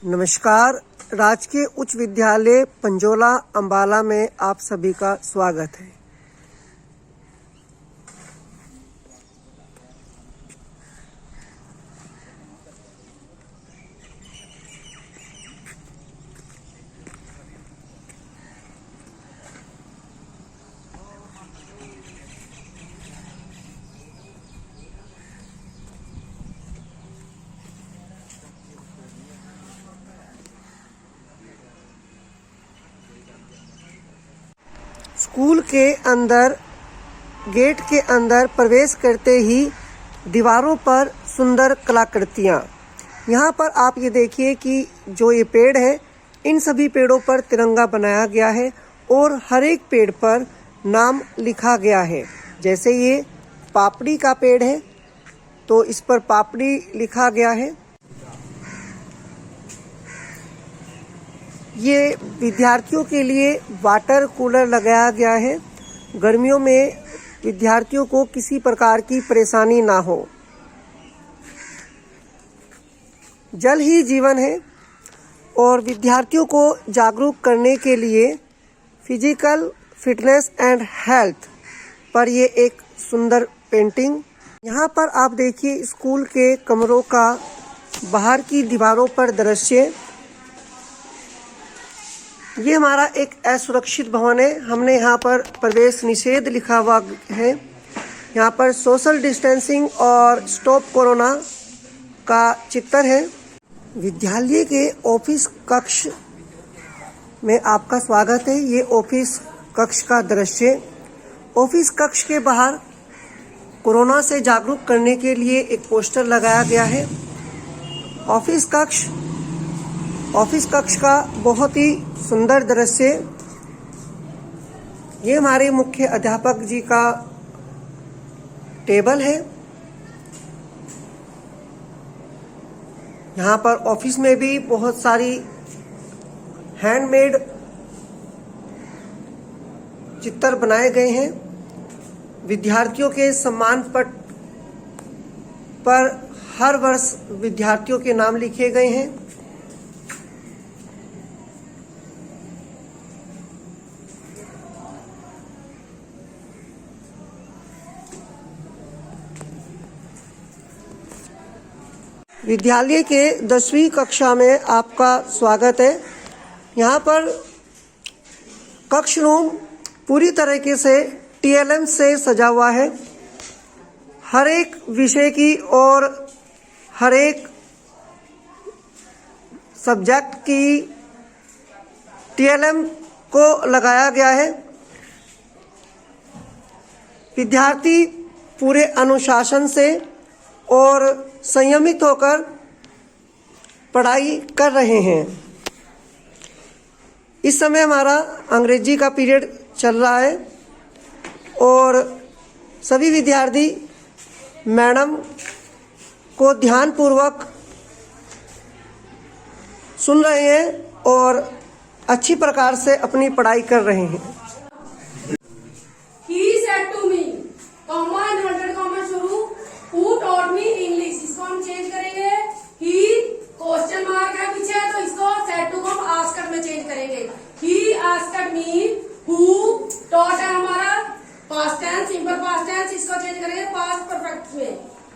नमस्कार। राजकीय उच्च विद्यालय पंजोला अंबाला में आप सभी का स्वागत है। स्कूल के अंदर गेट के अंदर प्रवेश करते ही दीवारों पर सुंदर कलाकृतियाँ। यहाँ पर आप ये देखिए कि जो ये पेड़ है, इन सभी पेड़ों पर तिरंगा बनाया गया है और हर एक पेड़ पर नाम लिखा गया है। जैसे ये पापड़ी का पेड़ है तो इस पर पापड़ी लिखा गया है। ये विद्यार्थियों के लिए वाटर कूलर लगाया गया है। गर्मियों में विद्यार्थियों को किसी प्रकार की परेशानी ना हो। जल ही जीवन है और विद्यार्थियों को जागरूक करने के लिए फिजिकल फिटनेस एंड हेल्थ पर ये एक सुंदर पेंटिंग। यहाँ पर आप देखिए स्कूल के कमरों का बाहर की दीवारों पर दृश्य। ये हमारा एक असुरक्षित भवन है। हमने यहाँ पर प्रवेश निषेध लिखा हुआ है। यहाँ पर सोशल डिस्टेंसिंग और स्टॉप कोरोना का चित्र है। विद्यालय के ऑफिस कक्ष में आपका स्वागत है। ये ऑफिस कक्ष का दृश्य। ऑफिस कक्ष के बाहर कोरोना से जागरूक करने के लिए एक पोस्टर लगाया गया है। ऑफिस कक्ष का बहुत ही सुंदर दृश्य। ये हमारे मुख्य अध्यापक जी का टेबल है। यहाँ पर ऑफिस में भी बहुत सारी हैंडमेड चित्र बनाए गए हैं। विद्यार्थियों के सम्मान पत्र पर हर वर्ष विद्यार्थियों के नाम लिखे गए हैं। विद्यालय के 10वीं कक्षा में आपका स्वागत है। यहाँ पर कक्ष रूम पूरी तरीके से TLM से सजा हुआ है। हर एक विषय की और हर एक सब्जेक्ट की TLM को लगाया गया है। विद्यार्थी पूरे अनुशासन से और संयमित होकर पढ़ाई कर रहे हैं। इस समय हमारा अंग्रेजी का पीरियड चल रहा है और सभी विद्यार्थी मैडम को ध्यानपूर्वक सुन रहे हैं और अच्छी प्रकार से अपनी पढ़ाई कर रहे हैं। He said to me, comma inverted comma शुरू, who taught me English। इसको हम चेंज करेंगे। He क्वेश्चन मार्क है पीछे तो इसको said to को हम asked में चेंज करेंगे। He asked me, who taught है हमारा past tense, simple past tense, इसको चेंज करेंगे past perfect में।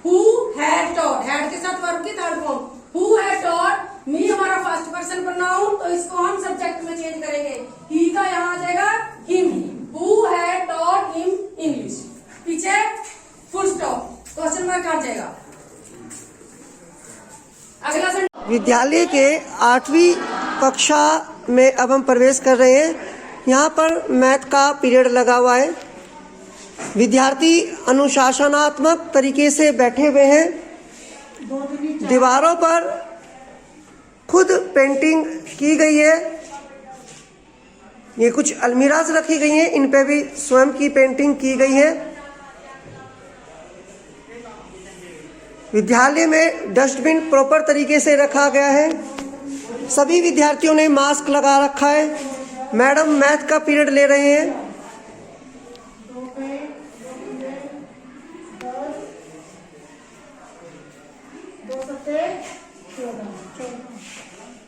Who had taught, had के साथ verb की third form. Who had taught me हमारा फर्स्ट पर्सन प्रोनाउन तो इसको हम सब्जेक्ट में चेंज करेंगे। He का यहाँ आ जाएगा him। Who had taught him English। पीछे फुल स्टॉप क्वेश्चन मार्क आ जाएगा। अगला विद्यालय के 8वीं कक्षा में अब हम प्रवेश कर रहे हैं। यहाँ पर मैथ का पीरियड लगा हुआ है। विद्यार्थी अनुशासनात्मक तरीके से बैठे हुए हैं। दीवारों पर खुद पेंटिंग की गई है। ये कुछ अलमीराज रखी गई हैं, इन पे भी स्वयं की पेंटिंग की गई है। विद्यालय में डस्टबिन प्रॉपर तरीके से रखा गया है। सभी विद्यार्थियों ने मास्क लगा रखा है। मैडम मैथ का पीरियड ले रहे हैं।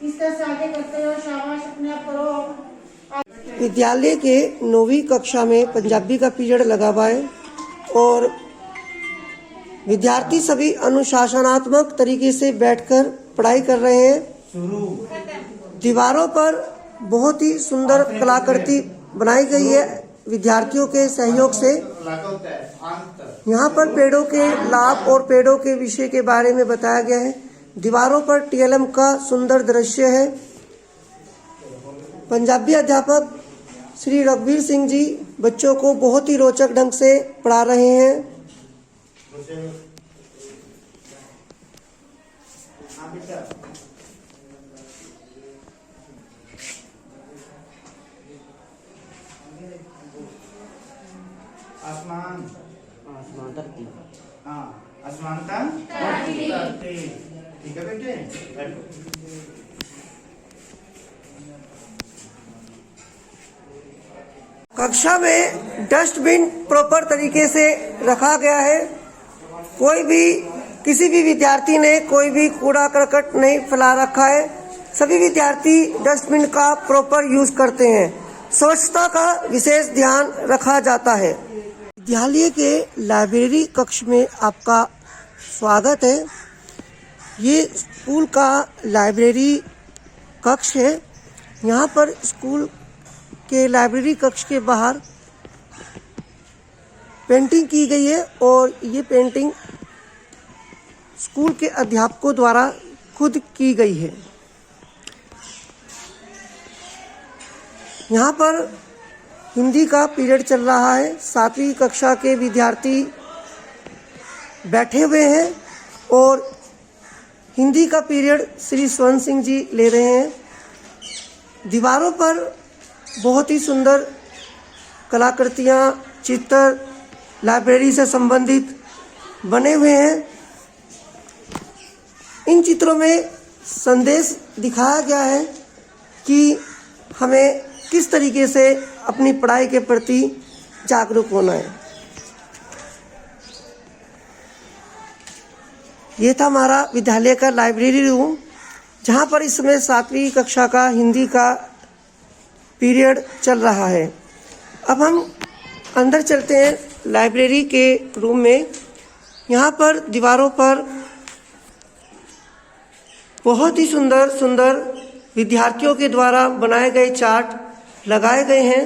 इस तरह से आगे करते हो, शाबाश, अपने आप करो। विद्यालय के 9वीं कक्षा में पंजाबी का पीरियड लगा हुआ है और विद्यार्थी सभी अनुशासनात्मक तरीके से बैठकर पढ़ाई कर रहे हैं। दीवारों पर बहुत ही सुंदर कलाकृति बनाई गई है विद्यार्थियों के सहयोग से। यहाँ पर पेड़ों के लाभ और पेड़ों के विषय के बारे में बताया गया है। दीवारों पर टीएलएम का सुंदर दृश्य है। पंजाबी अध्यापक श्री रघुवीर सिंह जी बच्चों को बहुत ही रोचक ढंग से पढ़ा रहे हैं। आसमान आसमान धरती, हाँ आसमान धरती, ठीक है बेटे, बैठो। कक्षा में डस्टबिन प्रॉपर तरीके से रखा गया है। किसी भी विद्यार्थी ने कोई भी कूड़ा करकट नहीं फैला रखा है। सभी विद्यार्थी डस्टबिन का प्रॉपर यूज करते हैं। स्वच्छता का विशेष ध्यान रखा जाता है। विद्यालय के लाइब्रेरी कक्ष में आपका स्वागत है। ये स्कूल का लाइब्रेरी कक्ष है। यहाँ पर स्कूल के लाइब्रेरी कक्ष के बाहर पेंटिंग की गई है और ये पेंटिंग स्कूल के अध्यापकों द्वारा खुद की गई है। यहाँ पर हिंदी का पीरियड चल रहा है। 7वीं कक्षा के विद्यार्थी बैठे हुए हैं और हिंदी का पीरियड श्री स्वर्ण सिंह जी ले रहे हैं। दीवारों पर बहुत ही सुंदर कलाकृतियाँ, चित्र लाइब्रेरी से संबंधित बने हुए हैं। इन चित्रों में संदेश दिखाया गया है कि हमें किस तरीके से अपनी पढ़ाई के प्रति जागरूक होना है। ये था हमारा विद्यालय का लाइब्रेरी रूम, जहाँ पर इस समय 7वीं कक्षा का हिंदी का पीरियड चल रहा है। अब हम अंदर चलते हैं लाइब्रेरी के रूम में। यहाँ पर दीवारों पर बहुत ही सुंदर सुंदर विद्यार्थियों के द्वारा बनाए गए चार्ट लगाए गए हैं।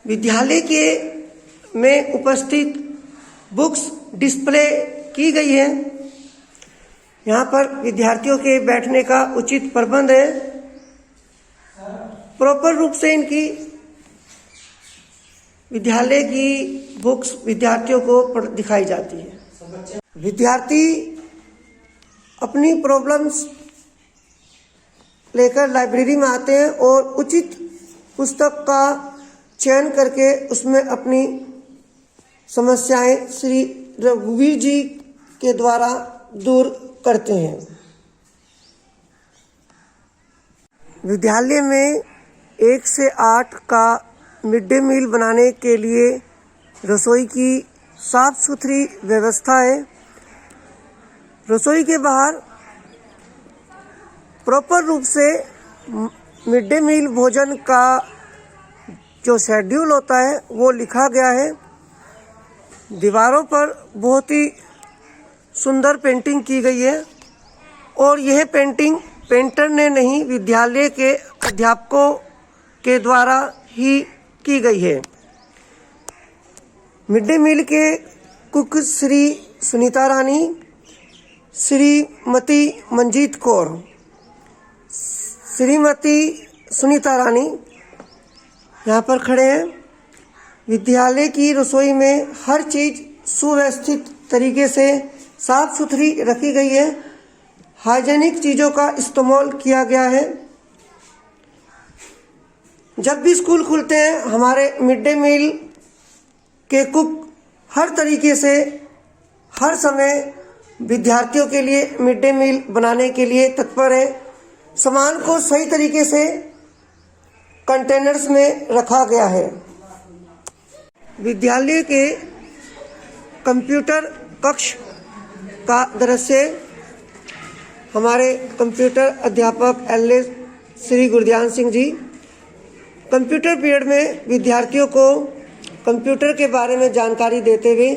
विद्यालय के में उपस्थित बुक्स डिस्प्ले की गई है। यहाँ पर विद्यार्थियों के बैठने का उचित प्रबंध है। प्रॉपर रूप से इनकी विद्यालय की बुक्स विद्यार्थियों को दिखाई जाती है। विद्यार्थी अपनी प्रॉब्लम्स लेकर लाइब्रेरी में आते हैं और उचित पुस्तक का चयन करके उसमें अपनी समस्याएं श्री रघुवीर जी के द्वारा दूर करते हैं। विद्यालय में 1 से 8 का मिड डे मील बनाने के लिए रसोई की साफ सुथरी व्यवस्था है। रसोई के बाहर प्रॉपर रूप से मिड डे मील भोजन का जो शेड्यूल होता है वो लिखा गया है। दीवारों पर बहुत ही सुंदर पेंटिंग की गई है और यह पेंटिंग पेंटर ने नहीं, विद्यालय के अध्यापकों के द्वारा ही की गई है। मिड डे मील के कुक श्री सुनीता रानी, श्रीमती मंजीत कौर, श्रीमती सुनीता रानी यहाँ पर खड़े हैं। विद्यालय की रसोई में हर चीज़ सुव्यवस्थित तरीके से साफ सुथरी रखी गई है। हाइजेनिक चीज़ों का इस्तेमाल किया गया है। जब भी स्कूल खुलते हैं हमारे मिड डे मील के कुक हर तरीके से हर समय विद्यार्थियों के लिए मिड डे मील बनाने के लिए तत्पर है। सामान को सही तरीके से कंटेनर्स में रखा गया है। विद्यालय के कंप्यूटर कक्ष का दृश्य हमारे कंप्यूटर अध्यापक L Shri Gurdhyan Singh ji computer period में विद्यार्थियों को कंप्यूटर के बारे में जानकारी देते हुए,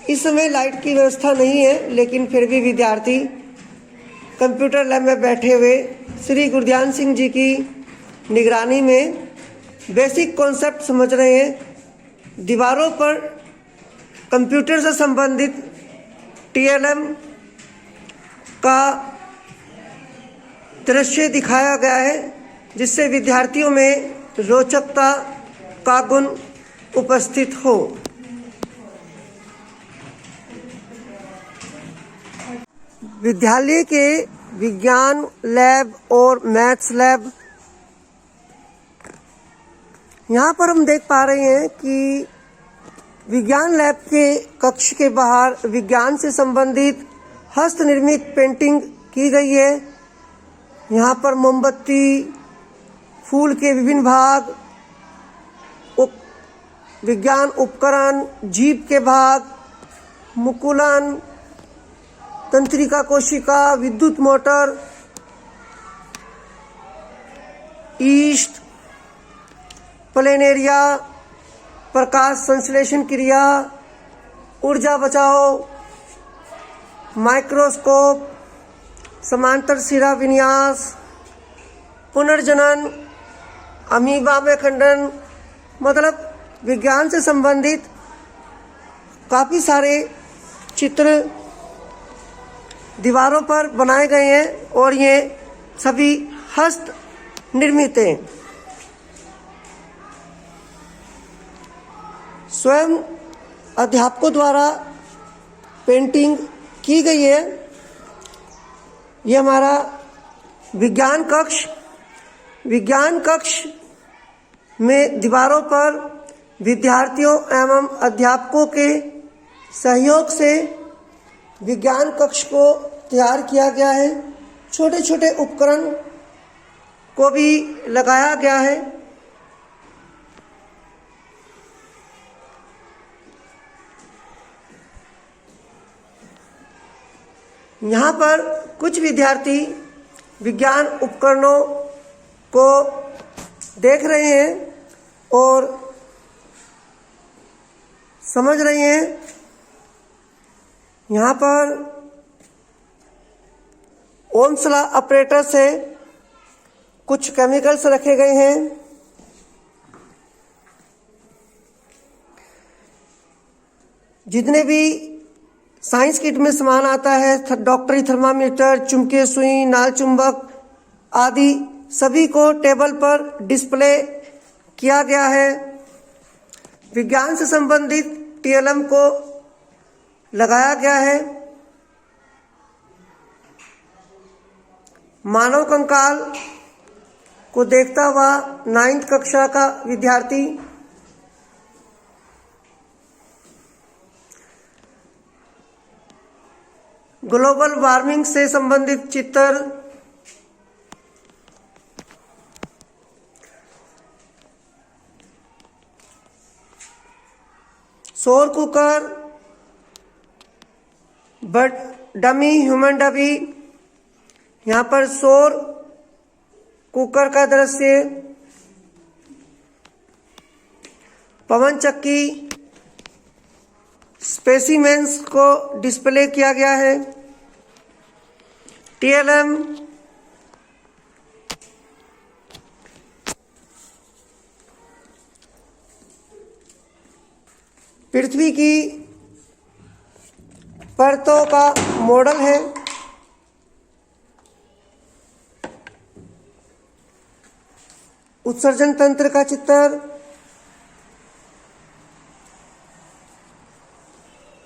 इस समय लाइट की व्यवस्था नहीं है लेकिन फिर भी विद्यार्थी कंप्यूटर लैब में बैठे हुए श्री गुरध्यान सिंह जी की निगरानी में बेसिक कॉन्सेप्ट समझ रहे हैं। दीवारों पर कंप्यूटर से संबंधित TLM का दृश्य दिखाया गया है, जिससे विद्यार्थियों में रोचकता का गुण उपस्थित हो। विद्यालय के विज्ञान लैब और मैथ्स लैब, यहाँ पर हम देख पा रहे हैं कि विज्ञान लैब के कक्ष के बाहर विज्ञान से संबंधित हस्त निर्मित पेंटिंग की गई है। यहाँ पर मोमबत्ती, फूल के विभिन्न भाग, विज्ञान उपकरण, जीव के भाग, मुकुलन, तंत्रिका कोशिका, विद्युत मोटर, ईस्ट, प्लेनेरिया, प्रकाश संश्लेषण क्रिया, ऊर्जा बचाओ, माइक्रोस्कोप, समांतर सिरा विन्यास, पुनर्जनन, अमीबा में खंडन, मतलब विज्ञान से संबंधित काफ़ी सारे चित्र दीवारों पर बनाए गए हैं और ये सभी हस्त निर्मित हैं। स्वयं अध्यापकों द्वारा पेंटिंग की गई है। ये हमारा विज्ञान कक्ष में दीवारों पर विद्यार्थियों एवं अध्यापकों के सहयोग से विज्ञान कक्ष को तैयार किया गया है। छोटे छोटे उपकरण को भी लगाया गया है। यहाँ पर कुछ विद्यार्थी विज्ञान उपकरणों को देख रहे हैं और समझ रहे हैं। यहाँ पर ओम्स लॉ ऑपरेटर से कुछ केमिकल्स रखे गए हैं। जितने भी साइंस किट में सामान आता है, डॉक्टरी थर्मामीटर, चुंबकीय सुई, नाल चुंबक आदि सभी को टेबल पर डिस्प्ले किया गया है। विज्ञान से संबंधित TLM को लगाया गया है। मानव कंकाल को देखता हुआ 9th कक्षा का विद्यार्थी ग्लोबल वार्मिंग से संबंधित चित्र, सौर cooker, but dummy human dummy, यहाँ पर सौर कुकर का दृश्य, पवन चक्की, स्पेसिमेंस को डिस्प्ले किया गया है। TLM, पृथ्वी की परतों का मॉडल है। उत्सर्जन तंत्र का चित्र,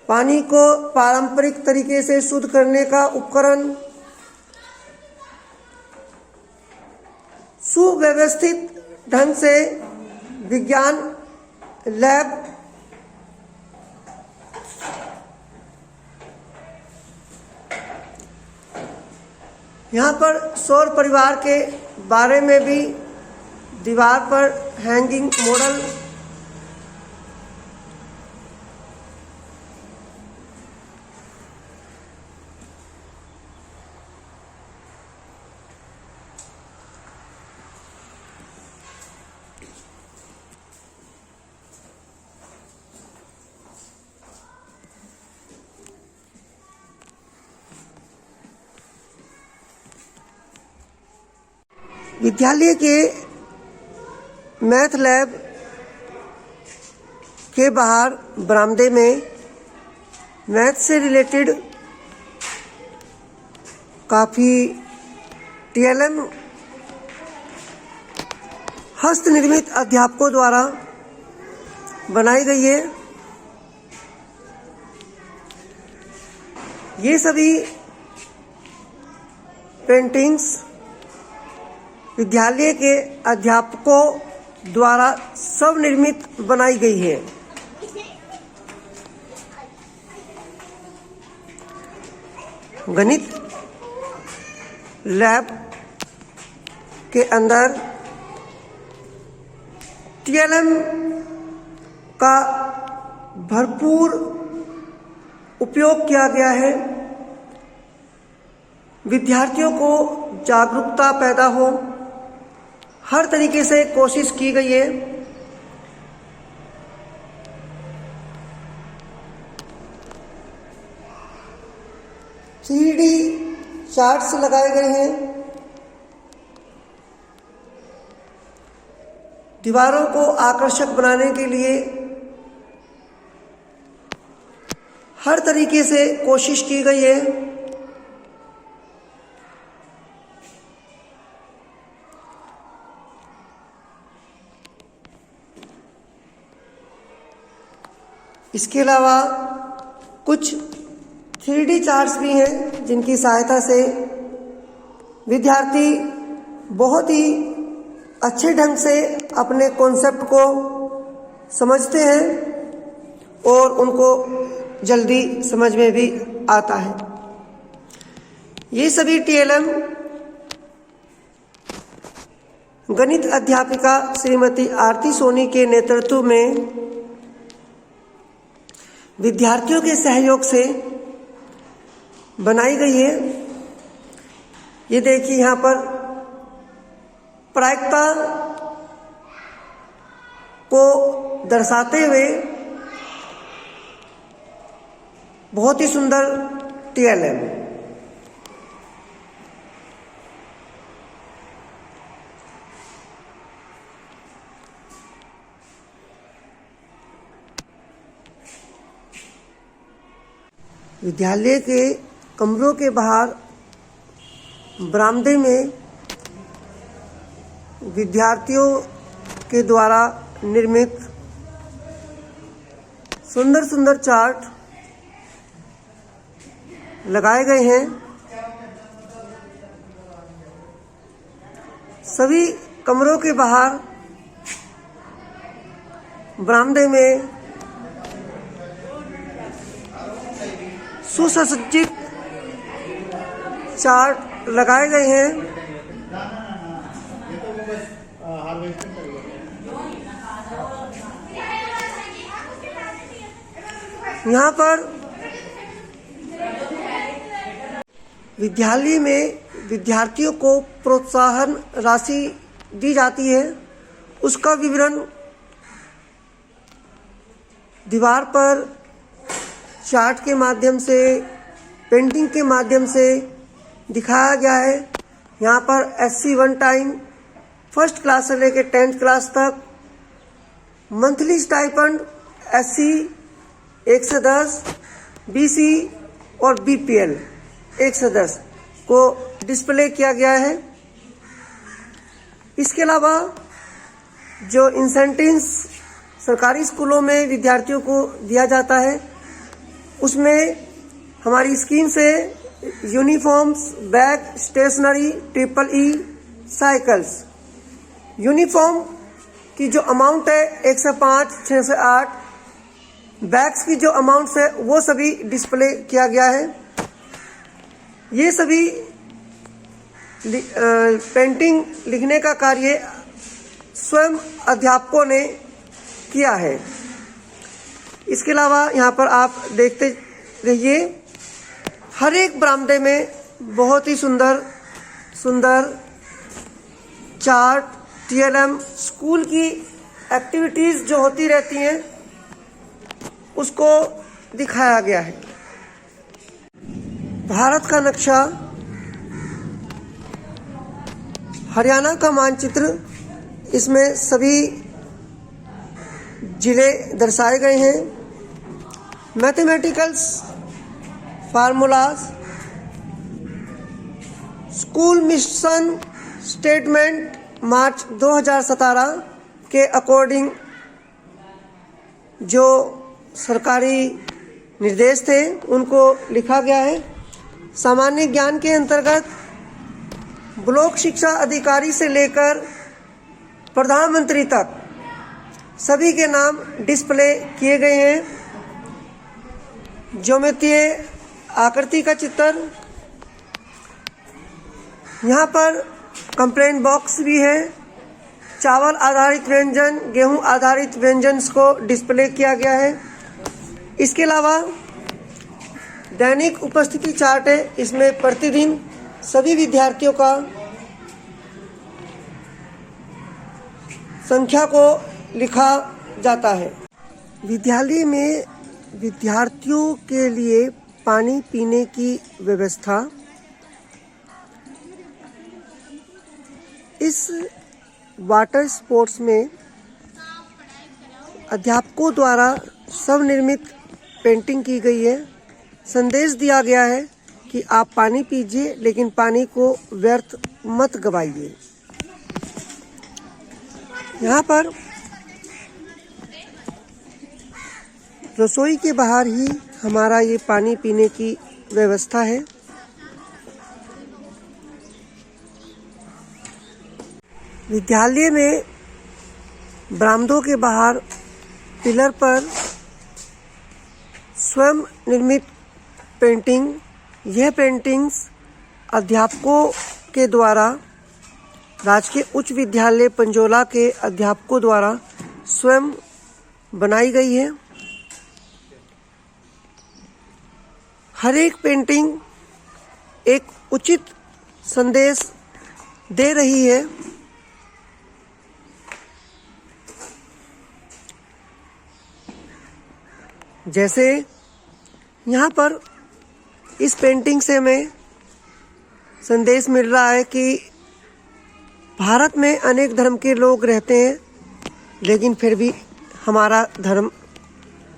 पानी को पारंपरिक तरीके से शुद्ध करने का उपकरण, सुव्यवस्थित ढंग से विज्ञान लैब, यहाँ पर सौर परिवार के बारे में भी दीवार पर हैंगिंग मॉडल, विद्यालय के मैथ लैब के बाहर बरामदे में मैथ से रिलेटेड काफ़ी टीएलएम हस्त निर्मित अध्यापकों द्वारा बनाई गई है। ये सभी पेंटिंग्स विद्यालय के अध्यापकों द्वारा स्वनिर्मित बनाई गई है। गणित लैब के अंदर टीएलएम का भरपूर उपयोग किया गया है। विद्यार्थियों को जागरूकता पैदा हो, हर तरीके से कोशिश की गई है। थ्री चार्ट्स लगाए गए हैं। दीवारों को आकर्षक बनाने के लिए हर तरीके से कोशिश की गई है। इसके अलावा कुछ 3D चार्ट्स भी हैं जिनकी सहायता से विद्यार्थी बहुत ही अच्छे ढंग से अपने कॉन्सेप्ट को समझते हैं और उनको जल्दी समझ में भी आता है। ये सभी टीएलएम गणित अध्यापिका श्रीमती आरती सोनी के नेतृत्व में विद्यार्थियों के सहयोग से बनाई गई है। ये देखिए यहाँ पर प्रायिकता को दर्शाते हुए बहुत ही सुंदर टीएलएम। विद्यालय के कमरों के बाहर बरामदे में विद्यार्थियों के द्वारा निर्मित सुंदर सुंदर चार्ट लगाए गए हैं। सभी कमरों के बाहर बरामदे में सुसज्जित चार्ट लगाए गए हैं। यहाँ पर विद्यालय में विद्यार्थियों को प्रोत्साहन राशि दी जाती है। उसका विवरण दीवार पर चार्ट के माध्यम से, पेंटिंग के माध्यम से दिखाया गया है। यहाँ पर SC 1 टाइम फर्स्ट क्लास से लेकर 10th क्लास तक, मंथली स्टाइपेंड SC 110, BC और BPL 110 को डिस्प्ले किया गया है। इसके अलावा जो इंसेंटिव्स सरकारी स्कूलों में विद्यार्थियों को दिया जाता है, उसमें हमारी स्कीम से uniforms, bag, stationery, EEE cycles. Uniform की जो अमाउंट है 105, 6 से 8, बैग्स की जो अमाउंट है वो सभी डिस्प्ले किया गया है। ये सभी पेंटिंग लिखने का कार्य स्वयं अध्यापकों ने किया है। इसके अलावा यहाँ पर आप देखते रहिए, हर एक बरामदे में बहुत ही सुंदर सुंदर चार्ट, टीएलएम, स्कूल की एक्टिविटीज़ जो होती रहती हैं उसको दिखाया गया है। भारत का नक्शा हरियाणा का मानचित्र, इसमें सभी जिले दर्शाए गए हैं। Mathematicals formulas, school mission statement March 2017 के अकॉर्डिंग जो सरकारी निर्देश थे उनको लिखा गया है। सामान्य ज्ञान के अंतर्गत ब्लॉक शिक्षा अधिकारी से लेकर प्रधानमंत्री तक सभी के नाम डिस्प्ले किए गए हैं। ज्योमेट्रीय आकृति का चित्र, यहाँ पर कंप्लेंट बॉक्स भी है। चावल आधारित व्यंजन, गेहूं आधारित व्यंजन को डिस्प्ले किया गया है। इसके अलावा दैनिक उपस्थिति चार्ट है, इसमें प्रतिदिन सभी विद्यार्थियों का संख्या को लिखा जाता है। विद्यालय में विद्यार्थियों के लिए पानी पीने की व्यवस्था, इस वाटर स्पोर्ट्स में अध्यापकों द्वारा स्वनिर्मित पेंटिंग की गई है। संदेश दिया गया है कि आप पानी पीजिए, लेकिन पानी को व्यर्थ मत गवाइए। यहाँ पर रसोई के बाहर ही हमारा ये पानी पीने की व्यवस्था है। विद्यालय में बरामदों के बाहर पिलर पर स्वयं निर्मित पेंटिंग, यह पेंटिंग्स अध्यापकों के द्वारा, राजकीय उच्च विद्यालय पंजोला के अध्यापकों द्वारा स्वयं बनाई गई है। हर एक पेंटिंग एक उचित संदेश दे रही है। जैसे यहाँ पर इस पेंटिंग से हमें संदेश मिल रहा है कि भारत में अनेक धर्म के लोग रहते हैं, लेकिन फिर भी हमारा धर्म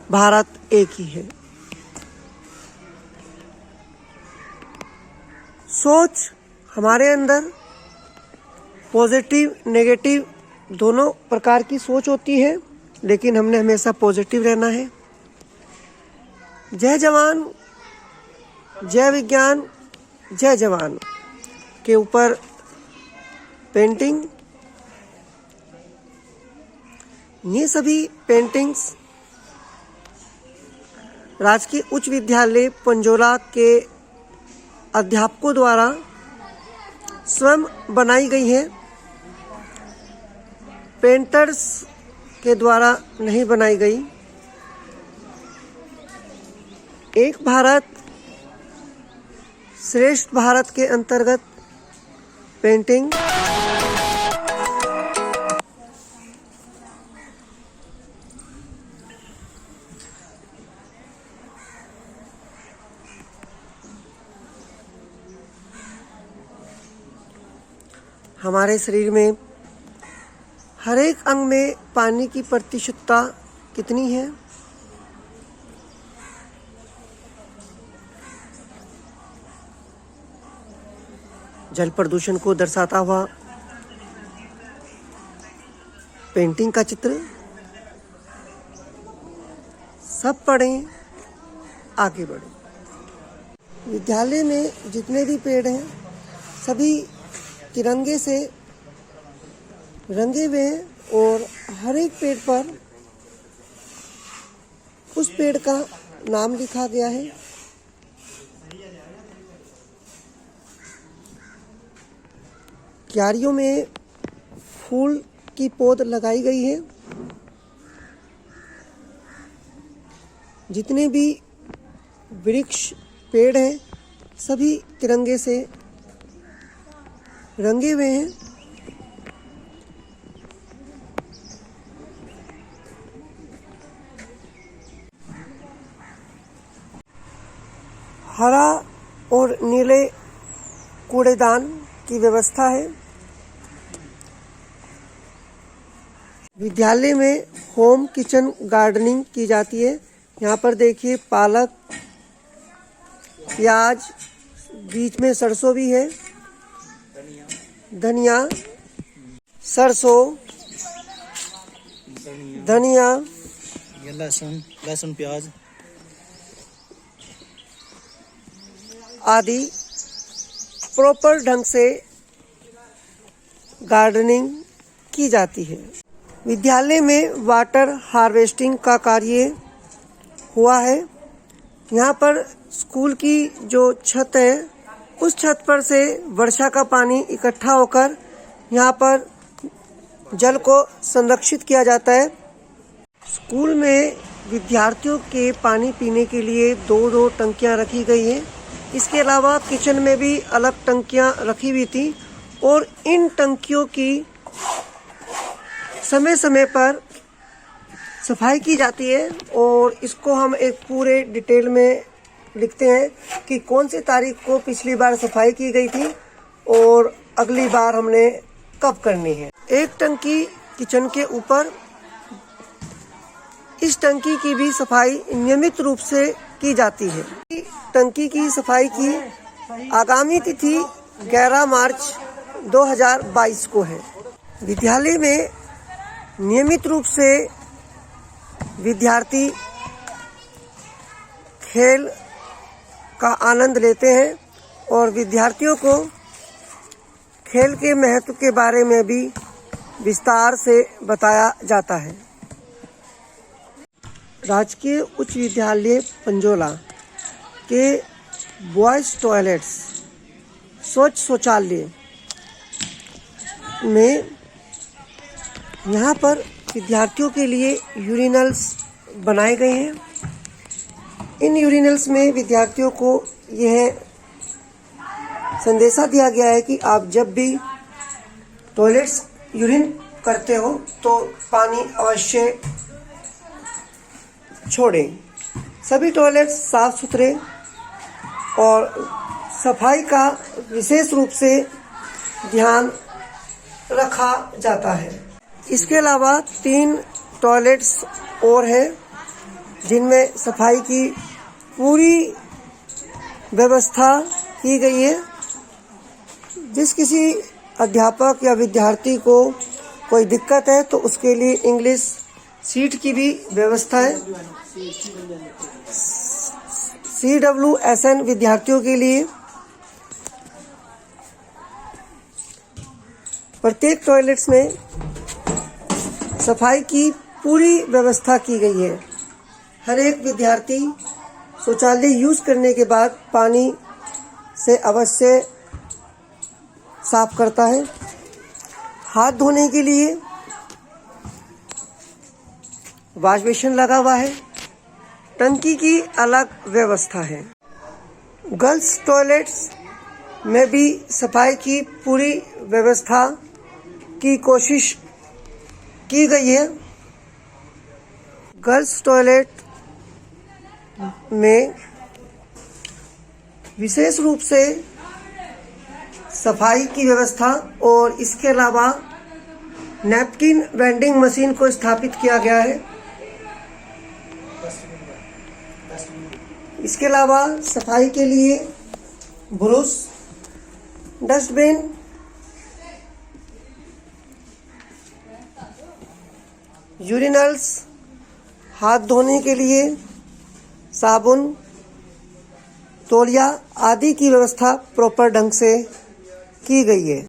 भारत एक ही है। सोच हमारे अंदर पॉजिटिव नेगेटिव दोनों प्रकार की सोच होती है, लेकिन हमने हमेशा पॉजिटिव रहना है। जय जवान जय विज्ञान जय जवान के ऊपर पेंटिंग, ये सभी पेंटिंग्स राजकीय उच्च विद्यालय पंजोला के अध्यापकों द्वारा स्वयं बनाई गई हैं। पेंटर्स के द्वारा नहीं बनाई गई। एक भारत श्रेष्ठ भारत के अंतर्गत पेंटिंग हमारे शरीर में हर एक अंग में पानी की प्रतिशतता कितनी है? जल प्रदूषण को दर्शाता हुआ पेंटिंग का चित्र। सब पढ़ें, आगे बढ़ें। विद्यालय में जितने भी पेड़ हैं सभी तिरंगे से रंगे हुए हैं और हर एक पेड़ पर उस पेड़ का नाम लिखा गया है। क्यारियों में फूल की पौध लगाई गई है। जितने भी वृक्ष पेड़ हैं सभी तिरंगे से रंगे हुए हैं। हरा और नीले कूड़ेदान की व्यवस्था है। विद्यालय में होम किचन गार्डनिंग की जाती है। यहाँ पर देखिए पालक, प्याज, बीच में सरसों भी है, धनिया, सरसों, धनिया, ये लहसुन प्याज आदि प्रॉपर ढंग से गार्डनिंग की जाती है। विद्यालय में वाटर हार्वेस्टिंग का कार्य हुआ है। यहाँ पर स्कूल की जो छत है उस छत पर से वर्षा का पानी इकट्ठा होकर यहाँ पर जल को संरक्षित किया जाता है। स्कूल में विद्यार्थियों के पानी पीने के लिए दो टंकियाँ रखी गई हैं। इसके अलावा किचन में भी अलग टंकियाँ रखी हुई थी और इन टंकियों की समय समय पर सफाई की जाती है और इसको हम एक पूरे डिटेल में लिखते हैं कि कौन सी तारीख को पिछली बार सफाई की गई थी और अगली बार हमने कब करनी है। एक टंकी किचन के ऊपर, इस टंकी की भी सफाई नियमित रूप से की जाती है। टंकी की सफाई की आगामी तिथि 11 मार्च 2022 को है। विद्यालय में नियमित रूप से विद्यार्थी खेल का आनंद लेते हैं और विद्यार्थियों को खेल के महत्व के बारे में भी विस्तार से बताया जाता है। राजकीय उच्च विद्यालय पंजोला के बॉयज़ टॉयलेट्स स्वच्छ शौचालय में यहाँ पर विद्यार्थियों के लिए यूरिनल्स बनाए गए हैं। इन यूरिनल्स में विद्यार्थियों को यह संदेशा दिया गया है कि आप जब भी टॉयलेट्स यूरिन करते हो तो पानी अवश्य छोड़ें। सभी टॉयलेट्स साफ सुथरे और सफाई का विशेष रूप से ध्यान रखा जाता है। इसके अलावा 3 टॉयलेट्स और हैं जिनमें सफाई की पूरी व्यवस्था की गई है। जिस किसी अध्यापक या विद्यार्थी को कोई दिक्कत है तो उसके लिए इंग्लिश सीट की भी व्यवस्था है। CWSN विद्यार्थियों के लिए प्रत्येक टॉयलेट्स में सफाई की पूरी व्यवस्था की गई है। हर एक विद्यार्थी शौचालय यूज करने के बाद पानी से अवश्य साफ करता है। हाथ धोने के लिए वॉश बेसिन लगा हुआ है। टंकी की अलग व्यवस्था है। गर्ल्स टॉयलेट्स में भी सफाई की पूरी व्यवस्था की कोशिश की गई है। गर्ल्स टॉयलेट में विशेष रूप से सफाई की व्यवस्था और इसके अलावा नैपकिन वेंडिंग मशीन को स्थापित किया गया है। इसके अलावा सफाई के लिए ब्रश, डस्टबिन, यूरिनल्स, हाथ धोने के लिए साबुन, तौलिया आदि की व्यवस्था प्रॉपर ढंग से की गई है।